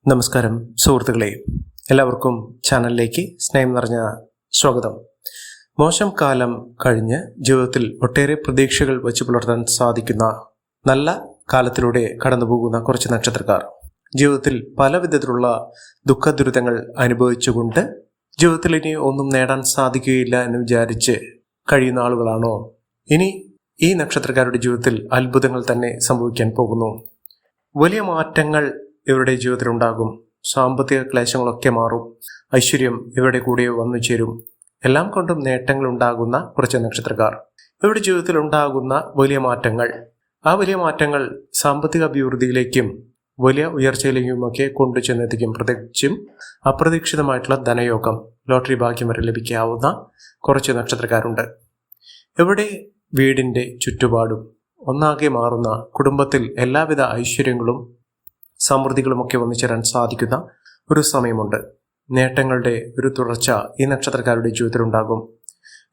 നമസ്കാരം സുഹൃത്തുക്കളെ, എല്ലാവർക്കും ചാനലിലേക്ക് സ്നേഹം നിറഞ്ഞ സ്വാഗതം. മോശം കാലം കഴിഞ്ഞ് ജീവിതത്തിൽ ഒട്ടേറെ പ്രതീക്ഷകൾ വച്ചു പുലർത്താൻ സാധിക്കുന്ന നല്ല കാലത്തിലൂടെ കടന്നുപോകുന്ന കുറച്ച് നക്ഷത്രക്കാർ ജീവിതത്തിൽ പല വിധത്തിലുള്ള ദുഃഖദുരിതങ്ങൾ അനുഭവിച്ചുകൊണ്ട് ജീവിതത്തിൽ ഇനി ഒന്നും നേടാൻ സാധിക്കുകയില്ല എന്ന് വിചാരിച്ച് കഴിയുന്ന ആളുകളാണോ? ഇനി ഈ നക്ഷത്രക്കാരുടെ ജീവിതത്തിൽ അത്ഭുതങ്ങൾ തന്നെ സംഭവിക്കാൻ പോകുന്നു. വലിയ മാറ്റങ്ങൾ ഇവരുടെ ജീവിതത്തിലുണ്ടാകും. സാമ്പത്തിക ക്ലേശങ്ങളൊക്കെ മാറും. ഐശ്വര്യം ഇവരുടെ കൂടെ വന്നു ചേരും. എല്ലാം കൊണ്ടും നേട്ടങ്ങൾ ഉണ്ടാകുന്ന കുറച്ച് നക്ഷത്രക്കാർ ഇവരുടെ ജീവിതത്തിൽ ഉണ്ടാകുന്ന വലിയ മാറ്റങ്ങൾ, ആ വലിയ മാറ്റങ്ങൾ സാമ്പത്തിക അഭിവൃദ്ധിയിലേക്കും വലിയ ഉയർച്ചയിലേക്കുമൊക്കെ കൊണ്ടുചെന്നെത്തിക്കും. പ്രത്യേകിച്ചും അപ്രതീക്ഷിതമായിട്ടുള്ള ധനയോഗം, ലോട്ടറി ഭാഗ്യം വരെ ലഭിക്കാവുന്ന കുറച്ച് നക്ഷത്രക്കാരുണ്ട്. ഇവിടെ വീടിൻ്റെ ചുറ്റുപാടും ഒന്നാകെ മാറുന്ന, കുടുംബത്തിൽ എല്ലാവിധ ഐശ്വര്യങ്ങളും സമൃദ്ധികളുമൊക്കെ വന്നു ചേരാൻ സാധിക്കുന്ന ഒരു സമയമുണ്ട്. നേട്ടങ്ങളുടെ ഒരു തുടർച്ച ഈ നക്ഷത്രക്കാരുടെ ജീവിതത്തിലുണ്ടാകും.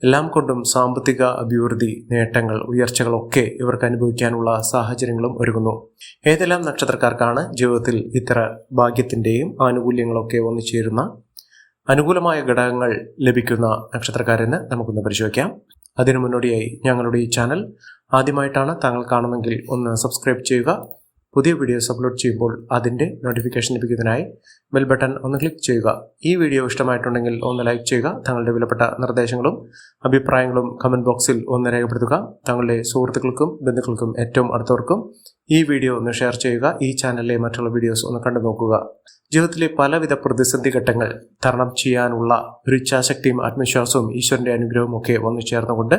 എല്ലാം കൊണ്ടും സാമ്പത്തിക അഭിവൃദ്ധി, നേട്ടങ്ങൾ, ഉയർച്ചകളൊക്കെ ഇവർക്ക് അനുഭവിക്കാനുള്ള സാഹചര്യങ്ങളും ഒരുങ്ങുന്നു. ഏതെല്ലാം നക്ഷത്രക്കാർക്കാണ് ജീവിതത്തിൽ ഇത്ര ഭാഗ്യത്തിൻ്റെയും ആനുകൂല്യങ്ങളൊക്കെ വന്നു ചേരുന്ന അനുകൂലമായ ഘടകങ്ങൾ ലഭിക്കുന്ന നക്ഷത്രക്കാരെന്ന് നമുക്കൊന്ന് പരിശോധിക്കാം. അതിനു മുന്നോടിയായി ഞങ്ങളുടെ ഈ ചാനൽ ആദ്യമായിട്ടാണ് താങ്കൾ കാണുമെങ്കിൽ ഒന്ന് സബ്സ്ക്രൈബ് ചെയ്യുക. പുതിയ വീഡിയോസ് അപ്ലോഡ് ചെയ്യുമ്പോൾ അതിൻ്റെ നോട്ടിഫിക്കേഷൻ ലഭിക്കുന്നതിനായി ബെൽ ബട്ടൺ ഒന്ന് ക്ലിക്ക് ചെയ്യുക. ഈ വീഡിയോ ഇഷ്ടമായിട്ടുണ്ടെങ്കിൽ ഒന്ന് ലൈക്ക് ചെയ്യുക. തങ്ങളുടെ വിലപ്പെട്ട നിർദ്ദേശങ്ങളും അഭിപ്രായങ്ങളും കമൻറ്റ് ബോക്സിൽ ഒന്ന് രേഖപ്പെടുത്തുക. തങ്ങളുടെ സുഹൃത്തുക്കൾക്കും ബന്ധുക്കൾക്കും ഏറ്റവും അടുത്തവർക്കും ഈ വീഡിയോ ഒന്ന് ഷെയർ ചെയ്യുക. ഈ ചാനലിലെ മറ്റുള്ള വീഡിയോസ് ഒന്ന് കണ്ടു നോക്കുക. ജീവിതത്തിലെ പലവിധ പ്രതിസന്ധി ഘട്ടങ്ങൾ തരണം ചെയ്യാനുള്ള ഒരു ഇച്ഛാശക്തിയും ആത്മവിശ്വാസവും ഈശ്വരൻ്റെ അനുഗ്രഹവും ഒക്കെ വന്നു ചേർന്നുകൊണ്ട്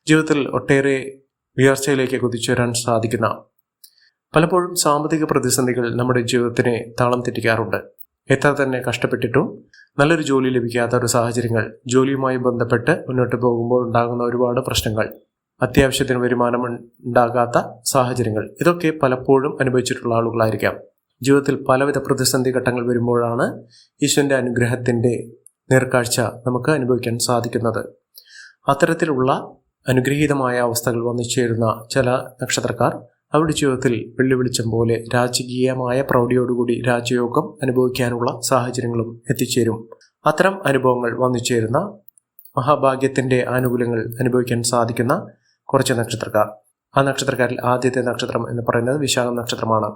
ജീവിതത്തിൽ ഒട്ടേറെ ഉയർച്ചയിലേക്ക് കുതിച്ചുവരാൻ സാധിക്കുന്ന, പലപ്പോഴും സാമ്പത്തിക പ്രതിസന്ധികൾ നമ്മുടെ ജീവിതത്തിനെ താളം തെറ്റിക്കാറുണ്ട്. എത്ര തന്നെ കഷ്ടപ്പെട്ടിട്ടും നല്ലൊരു ജോലി ലഭിക്കാത്ത ഒരു സാഹചര്യങ്ങൾ, ജോലിയുമായി ബന്ധപ്പെട്ട് മുന്നോട്ട് പോകുമ്പോൾ ഉണ്ടാകുന്ന ഒരുപാട് പ്രശ്നങ്ങൾ, അത്യാവശ്യത്തിന് വരുമാനം ഉണ്ടാകാത്ത സാഹചര്യങ്ങൾ, ഇതൊക്കെ പലപ്പോഴും അനുഭവിച്ചിട്ടുള്ള ആളുകളായിരിക്കാം. ജീവിതത്തിൽ പലവിധ പ്രതിസന്ധി ഘട്ടങ്ങൾ വരുമ്പോഴാണ് ഈശ്വരൻ്റെ അനുഗ്രഹത്തിൻ്റെ നേർക്കാഴ്ച നമുക്ക് അനുഭവിക്കാൻ സാധിക്കുന്നത്. അത്തരത്തിലുള്ള അനുഗ്രഹീതമായ അവസ്ഥകൾ വന്നു ചേരുന്ന ചില നക്ഷത്രക്കാർ അവരുടെ ജീവിതത്തിൽ വെള്ളിവെളിച്ചം പോലെ രാജകീയമായ പ്രൗഢിയോടുകൂടി രാജയോഗം അനുഭവിക്കാനുള്ള സാഹചര്യങ്ങളും എത്തിച്ചേരും. അത്തരം അനുഭവങ്ങൾ വന്നു ചേരുന്ന, മഹാഭാഗ്യത്തിൻ്റെ ആനുകൂല്യങ്ങൾ അനുഭവിക്കാൻ സാധിക്കുന്ന കുറച്ച് നക്ഷത്രക്കാർ. ആ നക്ഷത്രക്കാരിൽ ആദ്യത്തെ നക്ഷത്രം എന്ന് പറയുന്നത് വിശാഖം നക്ഷത്രമാണ്.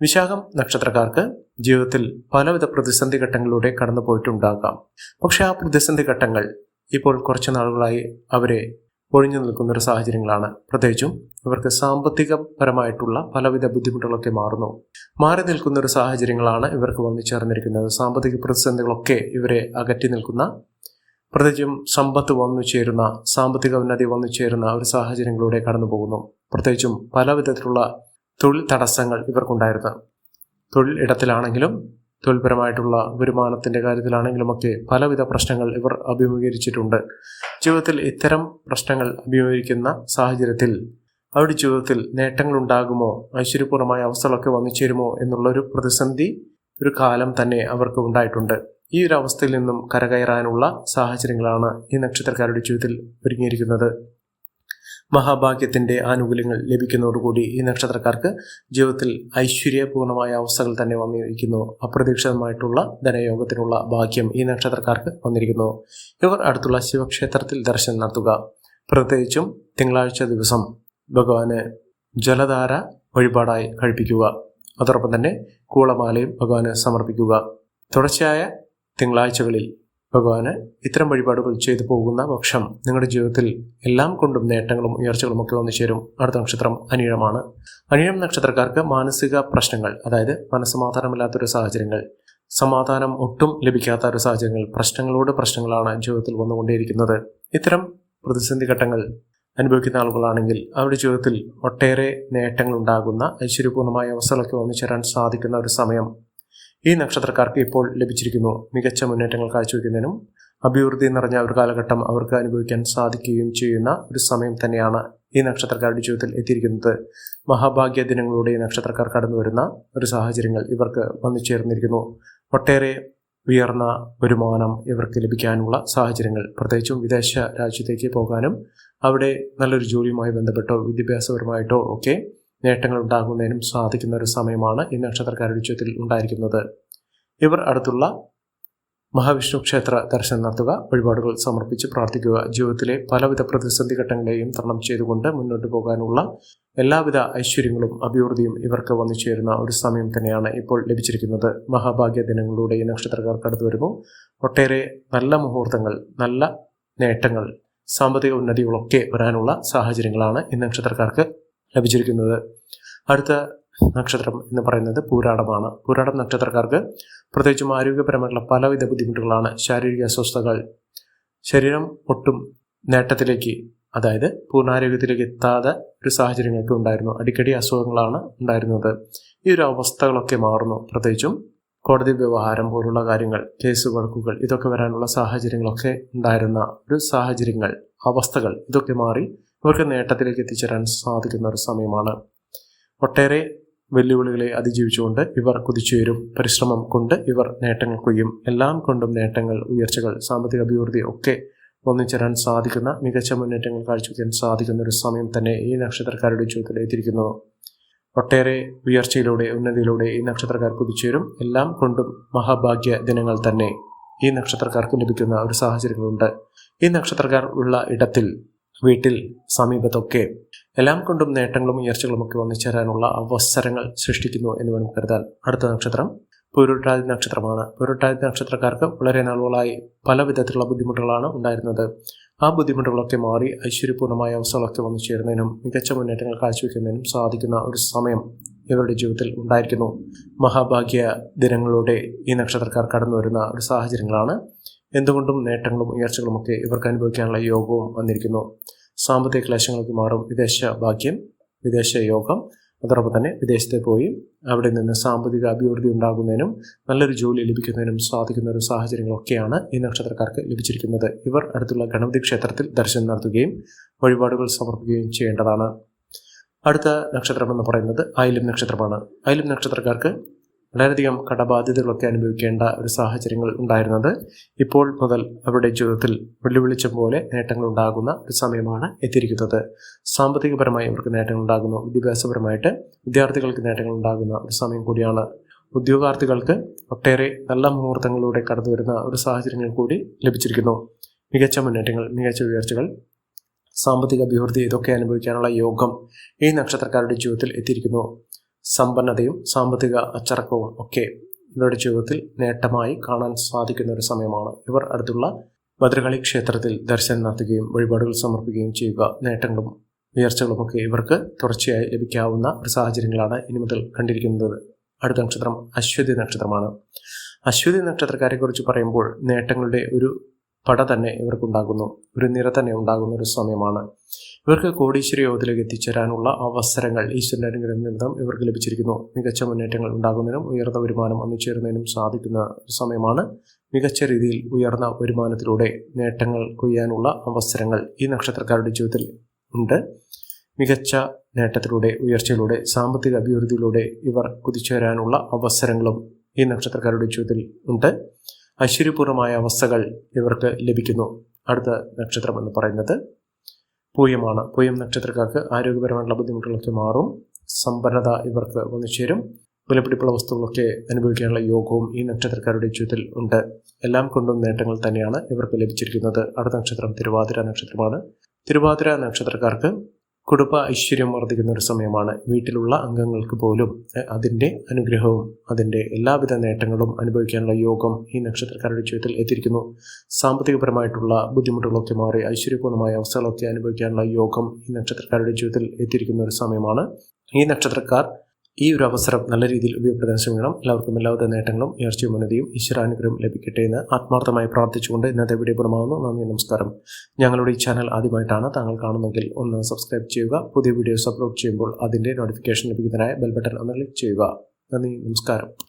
വിശാഖം നക്ഷത്രക്കാർക്ക് ജീവിതത്തിൽ പലവിധ പ്രതിസന്ധി ഘട്ടങ്ങളിലൂടെ കടന്നു പോയിട്ടുണ്ടാകാം. പക്ഷെ ആ പ്രതിസന്ധി ഘട്ടങ്ങൾ ഇപ്പോൾ കുറച്ച് നാളുകളായി അവരെ ഒഴിഞ്ഞു നിൽക്കുന്ന ഒരു സാഹചര്യങ്ങളാണ്. പ്രത്യേകിച്ചും ഇവർക്ക് സാമ്പത്തികപരമായിട്ടുള്ള പലവിധ ബുദ്ധിമുട്ടുകളൊക്കെ മാറി നിൽക്കുന്ന ഒരു സാഹചര്യങ്ങളാണ് ഇവർക്ക് വന്നു ചേർന്നിരിക്കുന്നത്. സാമ്പത്തിക പ്രതിസന്ധികളൊക്കെ ഇവരെ അകറ്റി നിൽക്കുന്ന, പ്രത്യേകിച്ചും സമ്പത്ത് വന്നു ചേരുന്ന, സാമ്പത്തിക ഉന്നതി വന്നു ചേരുന്ന ഒരു സാഹചര്യങ്ങളിലൂടെ കടന്നു പോകുന്നു. പ്രത്യേകിച്ചും പല വിധത്തിലുള്ള തൊഴിൽ തടസ്സങ്ങൾ ഇവർക്കുണ്ടായിരുന്നു. തൊഴിൽ ഇടത്തിലാണെങ്കിലും തൊഴിൽപരമായിട്ടുള്ള വരുമാനത്തിൻ്റെ കാര്യത്തിലാണെങ്കിലുമൊക്കെ പലവിധ പ്രശ്നങ്ങൾ ഇവർ അഭിമുഖീകരിച്ചിട്ടുണ്ട്. ജീവിതത്തിൽ ഇത്തരം പ്രശ്നങ്ങൾ അഭിമുഖീകരിക്കുന്ന സാഹചര്യത്തിൽ അവരുടെ ജീവിതത്തിൽ നേട്ടങ്ങൾ ഉണ്ടാകുമോ, ഐശ്വര്യപൂർണ്ണമായ അവസ്ഥകളൊക്കെ വന്നു ചേരുമോ എന്നുള്ളൊരു പ്രതിസന്ധി ഒരു കാലം തന്നെ അവർക്ക് ഉണ്ടായിട്ടുണ്ട്. ഈ ഒരു അവസ്ഥയിൽ നിന്നും കരകയറാനുള്ള സാഹചര്യങ്ങളാണ് ഈ നക്ഷത്രക്കാരുടെ ജീവിതത്തിൽ ഒരുങ്ങിയിരിക്കുന്നത്. മഹാഭാഗ്യത്തിൻ്റെ ആനുകൂല്യങ്ങൾ ലഭിക്കുന്നതോടുകൂടി ഈ നക്ഷത്രക്കാർക്ക് ജീവിതത്തിൽ ഐശ്വര്യപൂർണമായ അവസ്ഥകൾ തന്നെ വന്നിരിക്കുന്നു. അപ്രതീക്ഷിതമായിട്ടുള്ള ധനയോഗത്തിനുള്ള ഭാഗ്യം ഈ നക്ഷത്രക്കാർക്ക് വന്നിരിക്കുന്നു. ഇവർ അടുത്തുള്ള ശിവക്ഷേത്രത്തിൽ ദർശനം നടത്തുക. പ്രത്യേകിച്ചും തിങ്കളാഴ്ച ദിവസം ഭഗവാന് ജലധാര വഴിപാടായി കഴിപ്പിക്കുക. അതോടൊപ്പം തന്നെ കൂളമാലയും ഭഗവാന് സമർപ്പിക്കുക. തുടർച്ചയായ തിങ്കളാഴ്ചകളിൽ ഭഗവാന് ഇത്തരം വഴിപാടുകൾ ചെയ്തു പോകുന്ന പക്ഷം നിങ്ങളുടെ ജീവിതത്തിൽ എല്ലാം കൊണ്ടും നേട്ടങ്ങളും ഉയർച്ചകളും ഒക്കെ വന്നു ചേരും. അടുത്ത നക്ഷത്രം അനിഴമാണ്. അനിഴം നക്ഷത്രക്കാർക്ക് മാനസിക പ്രശ്നങ്ങൾ, അതായത് മനസ്സമാധാനമില്ലാത്തൊരു സാഹചര്യങ്ങൾ, സമാധാനം ഒട്ടും ലഭിക്കാത്ത ഒരു സാഹചര്യങ്ങൾ, പ്രശ്നങ്ങളാണ് ജീവിതത്തിൽ വന്നുകൊണ്ടേയിരിക്കുന്നത്. ഇത്തരം പ്രതിസന്ധി ഘട്ടങ്ങൾ അനുഭവിക്കുന്ന ആളുകളാണെങ്കിൽ അവരുടെ ജീവിതത്തിൽ ഒട്ടേറെ നേട്ടങ്ങൾ ഉണ്ടാകുന്ന, ഐശ്വര്യപൂർണ്ണമായ അവസ്ഥകളൊക്കെ വന്നു ചേരാൻ സാധിക്കുന്ന ഒരു സമയം ഈ നക്ഷത്രക്കാർക്ക് ഇപ്പോൾ ലഭിച്ചിരിക്കുന്നു. മികച്ച മുന്നേറ്റങ്ങൾ കാഴ്ചവെക്കുന്നതിനും അഭിവൃദ്ധി നിറഞ്ഞ ഒരു കാലഘട്ടം അവർക്ക് അനുഭവിക്കാൻ സാധിക്കുകയും ചെയ്യുന്ന ഒരു സമയം തന്നെയാണ് ഈ നക്ഷത്രക്കാരുടെ ജീവിതത്തിൽ എത്തിയിരിക്കുന്നത്. മഹാഭാഗ്യ ദിനങ്ങളിലൂടെ ഈ നക്ഷത്രക്കാർ കടന്നു വരുന്ന ഒരു സാഹചര്യങ്ങൾ ഇവർക്ക് വന്നു ചേർന്നിരിക്കുന്നു. ഒട്ടേറെ ഉയർന്ന വരുമാനം ഇവർക്ക് ലഭിക്കാനുള്ള സാഹചര്യങ്ങൾ, പ്രത്യേകിച്ചും വിദേശ രാജ്യത്തേക്ക് പോകാനും അവിടെ നല്ലൊരു ജോലിയുമായി ബന്ധപ്പെട്ടോ വിദ്യാഭ്യാസപരമായിട്ടോ ഒക്കെ നേട്ടങ്ങൾ ഉണ്ടാകുന്നതിനും സാധിക്കുന്ന ഒരു സമയമാണ് ഈ നക്ഷത്രക്കാരുടെ ജീവിതത്തിൽ ഉണ്ടായിരിക്കുന്നത്. ഇവർ അടുത്തുള്ള മഹാവിഷ്ണു ക്ഷേത്ര ദർശനം നടത്തുക, വഴിപാടുകൾ സമർപ്പിച്ച് പ്രാർത്ഥിക്കുക. ജീവിതത്തിലെ പലവിധ പ്രതിസന്ധി ഘട്ടങ്ങളെയും തരണം ചെയ്തുകൊണ്ട് മുന്നോട്ട് പോകാനുള്ള എല്ലാവിധ ഐശ്വര്യങ്ങളും അഭിവൃദ്ധിയും ഇവർക്ക് വന്നു ചേരുന്ന ഒരു സമയം തന്നെയാണ് ഇപ്പോൾ ലഭിച്ചിരിക്കുന്നത്. മഹാഭാഗ്യ ദിനങ്ങളിലൂടെ ഈ നക്ഷത്രക്കാർ കടന്നു വരുന്നു. ഒട്ടേറെ നല്ല മുഹൂർത്തങ്ങൾ, നല്ല നേട്ടങ്ങൾ, സാമ്പത്തിക ഉന്നതികളൊക്കെ വരാനുള്ള സാഹചര്യങ്ങളാണ് ഈ നക്ഷത്രക്കാർക്ക് ലഭിച്ചിരിക്കുന്നത്. അടുത്ത നക്ഷത്രം എന്ന് പറയുന്നത് പൂരാടമാണ്. പൂരാടം നക്ഷത്രക്കാർക്ക് പ്രത്യേകിച്ചും ആരോഗ്യപരമായിട്ടുള്ള പലവിധ ബുദ്ധിമുട്ടുകളാണ്. ശാരീരിക അസ്വസ്ഥതകൾ, ശരീരം ഒട്ടും നേട്ടത്തിലേക്ക്, അതായത് പൂർണ്ണാരോഗ്യത്തിലേക്ക് എത്താതെ ഒരു സാഹചര്യങ്ങളൊക്കെ ഉണ്ടായിരുന്നു. അടിക്കടി അസുഖങ്ങളാണ് ഉണ്ടായിരുന്നത്. ഈ ഒരു അവസ്ഥകളൊക്കെ മാറുന്നു. പ്രത്യേകിച്ചും കോടതി വ്യവഹാരം പോലുള്ള കാര്യങ്ങൾ, കേസ് വഴക്കുകൾ, ഇതൊക്കെ വരാനുള്ള സാഹചര്യങ്ങളൊക്കെ ഉണ്ടായിരുന്ന ഒരു സാഹചര്യങ്ങൾ, അവസ്ഥകൾ ഇതൊക്കെ മാറി ഇവർക്ക് നേട്ടത്തിലേക്ക് എത്തിച്ചേരാൻ സാധിക്കുന്ന ഒരു സമയമാണ്. ഒട്ടേറെ വെല്ലുവിളികളെ അതിജീവിച്ചുകൊണ്ട് ഇവർ കുതിച്ചുയരും. പരിശ്രമം കൊണ്ട് ഇവർ നേട്ടങ്ങൾ കൊയ്യും. എല്ലാം കൊണ്ടും നേട്ടങ്ങൾ, ഉയർച്ചകൾ, സാമ്പത്തിക അഭിവൃദ്ധി ഒക്കെ ഒന്നിച്ചേരാൻ സാധിക്കുന്ന, മികച്ച മുന്നേറ്റങ്ങൾ കാഴ്ചവെക്കാൻ സാധിക്കുന്ന ഒരു സമയം തന്നെ ഈ നക്ഷത്രക്കാരുടെ ജീവിതത്തിൽ എത്തിയിരിക്കുന്നു. ഒട്ടേറെ ഉയർച്ചയിലൂടെ, ഉന്നതിയിലൂടെ ഈ നക്ഷത്രക്കാർ കുതിച്ചുയരും. എല്ലാം കൊണ്ടും മഹാഭാഗ്യ ദിനങ്ങൾ തന്നെ ഈ നക്ഷത്രക്കാർക്ക് ലഭിക്കുന്ന ഒരു സാഹചര്യങ്ങളുണ്ട്. ഈ നക്ഷത്രക്കാർ ഉള്ള ഇടത്തിൽ, വീട്ടിൽ, സമീപത്തൊക്കെ എല്ലാം കൊണ്ടും നേട്ടങ്ങളും ഉയർച്ചകളും ഒക്കെ വന്നുചേരാനുള്ള അവസരങ്ങൾ സൃഷ്ടിക്കുന്നു എന്ന് വേണം കരുതാൻ. അടുത്ത നക്ഷത്രം പൂരുരുട്ടാതി നക്ഷത്രമാണ്. പൂരുരുട്ടാതി നക്ഷത്രക്കാർക്ക് വളരെ നാളുകളായി പല വിധത്തിലുള്ള ബുദ്ധിമുട്ടുകളാണ് ഉണ്ടായിരുന്നത്. ആ ബുദ്ധിമുട്ടുകളൊക്കെ മാറി ഐശ്വര്യപൂർണ്ണമായ അവസ്ഥകളൊക്കെ വന്നു ചേരുന്നതിനും മികച്ച മുന്നേറ്റങ്ങൾ കാഴ്ചവെക്കുന്നതിനും സാധിക്കുന്ന ഒരു സമയം ഇവരുടെ ജീവിതത്തിൽ ഉണ്ടായിരിക്കുന്നു. മഹാഭാഗ്യ ദിനങ്ങളിലൂടെ ഈ നക്ഷത്രക്കാർ കടന്നു വരുന്ന ഒരു സാഹചര്യങ്ങളാണ്. എന്തുകൊണ്ടും നേട്ടങ്ങളും ഉയർച്ചകളുമൊക്കെ ഇവർക്ക് അനുഭവിക്കാനുള്ള യോഗവും വന്നിരിക്കുന്നു. സാമ്പത്തിക ക്ലേശങ്ങൾക്ക് മാറും. വിദേശ ഭാഗ്യം, വിദേശ യോഗം, അതോടൊപ്പം തന്നെ വിദേശത്ത് പോയി അവിടെ നിന്ന് സാമ്പത്തിക അഭിവൃദ്ധി ഉണ്ടാകുന്നതിനും നല്ലൊരു ജോലി ലഭിക്കുന്നതിനും സാധിക്കുന്ന ഒരു സാഹചര്യങ്ങളൊക്കെയാണ് ഈ നക്ഷത്രക്കാർക്ക് ലഭിച്ചിരിക്കുന്നത്. ഇവർ അടുത്തുള്ള ഗണപതി ക്ഷേത്രത്തിൽ ദർശനം നടത്തുകയും വഴിപാടുകൾ സമർപ്പിക്കുകയും ചെയ്യേണ്ടതാണ്. അടുത്ത നക്ഷത്രം എന്ന് പറയുന്നത് ആയില്യം നക്ഷത്രമാണ്. ആയില്യം നക്ഷത്രക്കാർക്ക് വളരെയധികം കടബാധ്യതകളൊക്കെ അനുഭവിക്കേണ്ട ഒരു സാഹചര്യങ്ങൾ ഉണ്ടായിരുന്നത് ഇപ്പോൾ മുതൽ അവരുടെ ജീവിതത്തിൽ വെള്ളിവെളിച്ചം പോലെ നേട്ടങ്ങൾ ഉണ്ടാകുന്ന ഒരു സമയമാണ് എത്തിയിരിക്കുന്നത്. സാമ്പത്തികപരമായി അവർക്ക് നേട്ടങ്ങൾ ഉണ്ടാകുന്നു. വിദ്യാഭ്യാസപരമായിട്ട് വിദ്യാർത്ഥികൾക്ക് നേട്ടങ്ങൾ ഉണ്ടാകുന്ന ഒരു സമയം കൂടിയാണ്. ഉദ്യോഗാർത്ഥികൾക്ക് ഒട്ടേറെ നല്ല മുഹൂർത്തങ്ങളിലൂടെ കടന്നു വരുന്ന ഒരു സാഹചര്യങ്ങൾ കൂടി ലഭിച്ചിരിക്കുന്നു. മികച്ച മുന്നേറ്റങ്ങൾ, മികച്ച ഉയർച്ചകൾ, സാമ്പത്തിക അഭിവൃദ്ധി ഇതൊക്കെ അനുഭവിക്കാനുള്ള യോഗം ഈ നക്ഷത്രക്കാരുടെ ജീവിതത്തിൽ എത്തിയിരിക്കുന്നു. സമ്പന്നതയും സാമ്പത്തിക അച്ചടക്കവും ഒക്കെ ഇവരുടെ ജീവിതത്തിൽ നേട്ടമായി കാണാൻ സാധിക്കുന്ന ഒരു സമയമാണ്. ഇവർ അടുത്തുള്ള ഭദ്രകാളി ക്ഷേത്രത്തിൽ ദർശനം നടത്തുകയും വഴിപാടുകൾ സമർപ്പിക്കുകയും ചെയ്യുക. നേട്ടങ്ങളും ഉയർച്ചകളുമൊക്കെ ഇവർക്ക് തുടർച്ചയായി ലഭിക്കാവുന്ന ഒരു സാഹചര്യങ്ങളാണ് ഇനി മുതൽ കണ്ടിരിക്കുന്നത്. അടുത്ത നക്ഷത്രം അശ്വതി നക്ഷത്രമാണ്. അശ്വതി നക്ഷത്രക്കാരെ കുറിച്ച് പറയുമ്പോൾ നേട്ടങ്ങളുടെ ഒരു പട തന്നെ ഇവർക്കുണ്ടാകുന്നു, ഒരു നിര തന്നെ ഉണ്ടാകുന്ന ഒരു സമയമാണ്. ഇവർക്ക് കോടീശ്വര യോഗത്തിലേക്ക് എത്തിച്ചേരാനുള്ള അവസരങ്ങൾ ഈശ്വരന്റെ അനുഗ്രഹം നിമിത്തം ഇവർക്ക് ലഭിച്ചിരിക്കുന്നു. മികച്ച മുന്നേറ്റങ്ങൾ ഉണ്ടാകുന്നതിനും ഉയർന്ന വരുമാനം വന്നുചേരുന്നതിനും സാധിക്കുന്ന ഒരു സമയമാണ്. മികച്ച രീതിയിൽ ഉയർന്ന വരുമാനത്തിലൂടെ നേട്ടങ്ങൾ കൊയ്യാനുള്ള അവസരങ്ങൾ ഈ നക്ഷത്രക്കാരുടെ ജീവിതത്തിൽ ഉണ്ട്. മികച്ച നേട്ടത്തിലൂടെ, ഉയർച്ചയിലൂടെ, സാമ്പത്തിക അഭിവൃദ്ധിയിലൂടെ ഇവർ കുതിച്ചുവരാനുള്ള അവസരങ്ങളും ഈ നക്ഷത്രക്കാരുടെ ജീവിതത്തിൽ ഉണ്ട്. ഐശ്വര്യപൂർണ്ണമായ അവസ്ഥകൾ ഇവർക്ക് ലഭിക്കുന്നു. അടുത്ത നക്ഷത്രം എന്ന് പറയുന്നത് പൂയമാണ്. പൂയം നക്ഷത്രക്കാർക്ക് ആരോഗ്യപരമായിട്ടുള്ള ബുദ്ധിമുട്ടുകളൊക്കെ മാറും. സമ്പന്നത ഇവർക്ക് വന്നു ചേരും. വിലപിടിപ്പുള്ള വസ്തുക്കളൊക്കെ അനുഭവിക്കാനുള്ള യോഗവും ഈ നക്ഷത്രക്കാരുടെ ജീവിതത്തിൽ ഉണ്ട്. എല്ലാം കൊണ്ടും നേട്ടങ്ങൾ തന്നെയാണ് ഇവർക്ക് ലഭിച്ചിരിക്കുന്നത്. അടുത്ത നക്ഷത്രം തിരുവാതിര നക്ഷത്രമാണ്. തിരുവാതിര നക്ഷത്രക്കാർക്ക് കുടുംബ ഐശ്വര്യം വർദ്ധിക്കുന്ന ഒരു സമയമാണ്. വീട്ടിലുള്ള അംഗങ്ങൾക്ക് പോലും അതിൻ്റെ അനുഗ്രഹവും അതിൻ്റെ എല്ലാവിധ നേട്ടങ്ങളും അനുഭവിക്കാനുള്ള യോഗം ഈ നക്ഷത്രക്കാരുടെ ജീവിതത്തിൽ എത്തിയിരിക്കുന്നു. സാമ്പത്തികപരമായിട്ടുള്ള ബുദ്ധിമുട്ടുകളൊക്കെ മാറി ഐശ്വര്യപൂർണ്ണമായ അവസ്ഥകളൊക്കെ അനുഭവിക്കാനുള്ള യോഗം ഈ നക്ഷത്രക്കാരുടെ ജീവിതത്തിൽ എത്തിയിരിക്കുന്ന ഒരു സമയമാണ്. ഈ നക്ഷത്രക്കാർ ഈ ഒരു അവസരം നല്ല രീതിയിൽ ഉപയോഗപ്പെടുത്താൻ ശ്രമിക്കണം. എല്ലാവർക്കും എല്ലാവിധ നേട്ടങ്ങളും ഉയർച്ചയും ഉന്നതിയും ഈശ്വരാനുഗ്രഹം ലഭിക്കട്ടെ എന്ന് ആത്മാർത്ഥമായി പ്രാർത്ഥിച്ചുകൊണ്ട് ഇന്നത്തെ വീഡിയോ പൂർണ്ണമാകുന്നു. നന്ദി, നമസ്കാരം. ഞങ്ങളുടെ ഈ ചാനൽ ആദ്യമായിട്ടാണ് താങ്കൾ കാണുന്നതെങ്കിൽ ഒന്ന് സബ്സ്ക്രൈബ് ചെയ്യുക. പുതിയ വീഡിയോസ് അപ്ലോഡ് ചെയ്യുമ്പോൾ അതിൻ്റെ നോട്ടിഫിക്കേഷൻ ലഭിക്കുന്നതിനായി ബെൽ ബട്ടൺ ഒന്ന് ക്ലിക്ക് ചെയ്യുക. നന്ദി, നമസ്കാരം.